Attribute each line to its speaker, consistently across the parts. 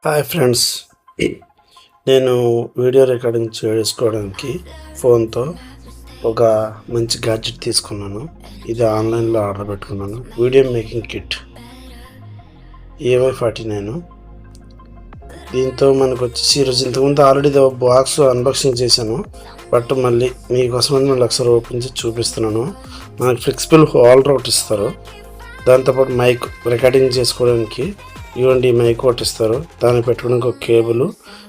Speaker 1: Hi friends, నేను video recording చేసుకోవడానికి ఫోన్తో ఒక మంచి గ్యాడ్జెట్ తీసుకున్నాను. ఇది ఆన్లైన్లో ఆర్డర్ పెట్టుకున్నాను. Video making kit AY49. దీంతో మనకు వచ్చేసి ఈరోజు ఇంతకుముందు ఆల్రెడీ బాక్స్ అన్బాక్సింగ్ చేశాను, బట్ మళ్ళీ మీకోసమని మళ్ళీ ఒకసారి ఓపెన్ చేసి చూపిస్తున్నాను. మనకు ఫ్లెక్సిబుల్ హోల్డర్ ఒకటి ఇస్తారు, దాంతోపాటు మైక్ రికార్డింగ్ చేసుకోవడానికి ఇవ్వండి మైక్ ఒకటి ఇస్తారు, దానికి పెట్టుకోవడానికి ఒక కేబుల్.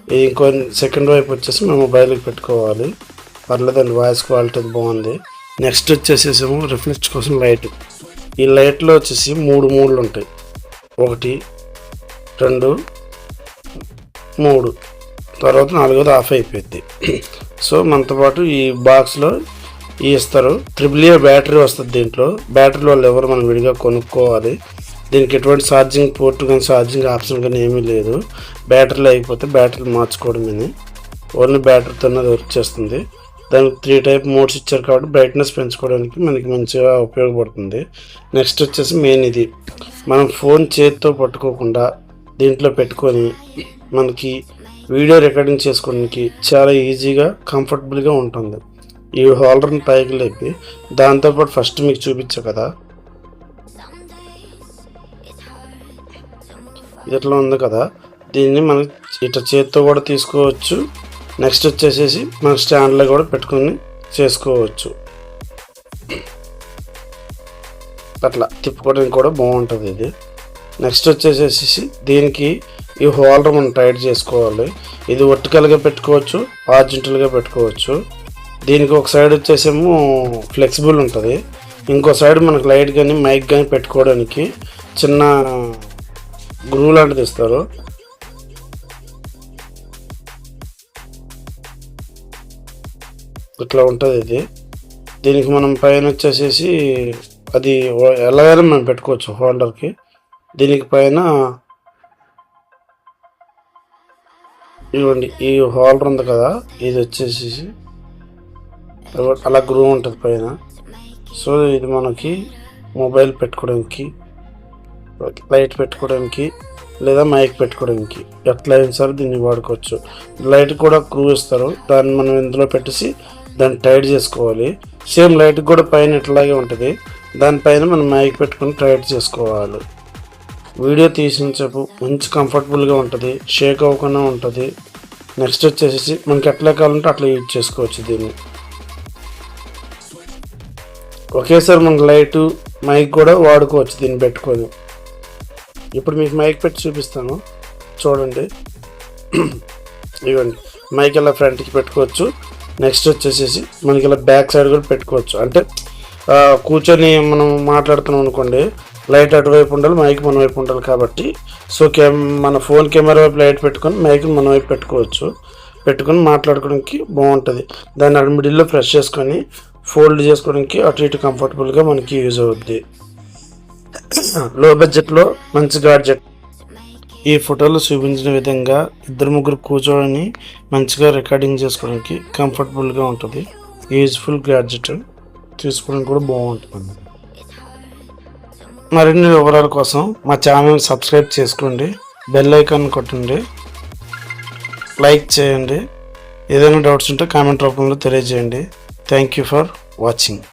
Speaker 1: ఇది ఇంకో సెకండ్ వైపు వచ్చేసి మేము మొబైల్కి పెట్టుకోవాలి. పర్లేదండి, వాయిస్ క్వాలిటీ బాగుంది. నెక్స్ట్ వచ్చేసేమో రిఫ్లెక్ట్ కోసం లైట్. ఈ లైట్లో వచ్చేసి మూడు ఉంటాయి, 1 2 3, తర్వాత 4வது ఆఫ్ అయిపోయింది. సో మనతో పాటు ఈ బాక్స్లో ఇస్తారు. AAA బ్యాటరీ వస్తుంది. దీంట్లో బ్యాటరీ వాళ్ళు ఎవరు మనం విడిగా కొనుక్కోవాలి. దీనికి ఎటువంటి ఛార్జింగ్ పోర్ట్ కానీ ఛార్జింగ్ ఆప్షన్ కానీ ఏమీ లేదు. బ్యాటరీలు అయిపోతే బ్యాటరీలు మార్చుకోవడమని, ఓన్లీ బ్యాటరీతోనే వర్క్ చేస్తుంది. దానికి 3 టైప్ మోడ్స్ ఇచ్చారు కాబట్టి బ్రైట్నెస్ పెంచుకోవడానికి మనకి మంచిగా ఉపయోగపడుతుంది. నెక్స్ట్ వచ్చేసి మెయిన్ ఇది, మనం ఫోన్ చేతితో పట్టుకోకుండా దీంట్లో పెట్టుకొని మనకి వీడియో రికార్డింగ్ చేసుకోవడానికి చాలా ఈజీగా కంఫర్టబుల్గా ఉంటుంది. ఈ హోల్డర్ని పైకి లేపి దాంతోపాటు ఫస్ట్ మీకు చూపించా కదా, ఇట్లా ఉంది కదా, దీన్ని మనం ఇట్లా చేతితో కూడా తీసుకోవచ్చు. నెక్స్ట్ వచ్చేసేసి మన స్టాండ్లో కూడా పెట్టుకొని చేసుకోవచ్చు. అట్లా తిప్పుకోవడానికి కూడా బాగుంటుంది ఇది. నెక్స్ట్ వచ్చేసేసి దీనికి ఈ హోల్డర్ మనం టైట్ చేసుకోవాలి. ఇది వర్టికల్గా పెట్టుకోవచ్చు, హారిజాంటల్గా పెట్టుకోవచ్చు. దీనికి ఒక సైడ్ వచ్చేసేమో ఫ్లెక్సిబుల్ ఉంటుంది, ఇంకో సైడ్ మనకు లైట్ కానీ మైక్ కానీ పెట్టుకోవడానికి చిన్న గ్రూ లాంటిది ఇస్తారు. ఇట్లా ఉంటుంది ఇది. దీనికి మనం పైన వచ్చేసేసి అది ఎలాగైనా మనం పెట్టుకోవచ్చు హోల్డర్కి. దీనికి పైన ఇవ్వండి ఈ హోల్డర్ ఉంది కదా, ఇది వచ్చేసేసి అలా గ్రూ ఉంటుంది పైన. సో ఇది మనకి మొబైల్ పెట్టుకోవడానికి, లైట్ పెట్టుకోవడానికి లేదా మైక్ పెట్టుకోవడానికి ఎట్లా అయినా సరే దీన్ని వాడుకోవచ్చు. లైట్ కూడా గ్రూ ఇస్తారు, దాన్ని మనం ఇందులో పెట్టేసి దాన్ని టైట్ చేసుకోవాలి. సేమ్ లైట్ కూడా పైన ఇట్లాగే ఉంటుంది, దానిపైన మనం మైక్ పెట్టుకొని టైట్ చేసుకోవాలి. వీడియో తీసిన సేపు మంచి కంఫర్టబుల్గా ఉంటుంది, షేక్ అవ్వకుండా ఉంటుంది. నెక్స్ట్ వచ్చేసి మనకి ఎట్లా కావాలంటే అట్లా యూజ్ చేసుకోవచ్చు దీన్ని. ఒకేసారి మనకి లైటు మైక్ కూడా వాడుకోవచ్చు దీన్ని పెట్టుకొని. ఇప్పుడు మీకు మైక్ పెట్టి చూపిస్తాను చూడండి. ఇవ్వండి మైక్ ఇలా ఫ్రంట్కి పెట్టుకోవచ్చు. నెక్స్ట్ వచ్చేసేసి మనకి ఇలా బ్యాక్ సైడ్ కూడా పెట్టుకోవచ్చు. అంటే కూర్చొని మనం మాట్లాడుతున్నాం అనుకోండి, లైట్ అటువైపు ఉండాలి, మైక్ మన వైపు ఉండాలి కాబట్టి సో మన ఫోన్ కెమెరా వైపు లైట్ పెట్టుకొని మైక్ మన వైపు పెట్టుకొని మాట్లాడుకోవడానికి బాగుంటుంది. దాన్ని మిడిల్లో ప్రెస్ చేసుకొని ఫోల్డ్ చేసుకోవడానికి అటు ఇటు కంఫర్టబుల్గా మనకి యూజ్ అవుద్ది. లో బడ్జెట్లో మంచి గాడ్జెట్. ఈ ఫోటోలో చూపించిన విధంగా 2-3 కూర్చొని మంచిగా రికార్డింగ్ చేసుకోవడానికి కంఫర్టబుల్గా ఉంటుంది. యూజ్ఫుల్ గ్యాడ్జెట్, తీసుకోవడానికి కూడా బాగుంటుంది. మరిన్ని వివరాల కోసం మా ఛానల్ సబ్స్క్రైబ్ చేసుకోండి, బెల్ ఐకాన్ కొట్టండి, లైక్ చేయండి. ఏదైనా డౌట్స్ ఉంటే కామెంట్ రూపంలో తెలియజేయండి. Thank you for watching.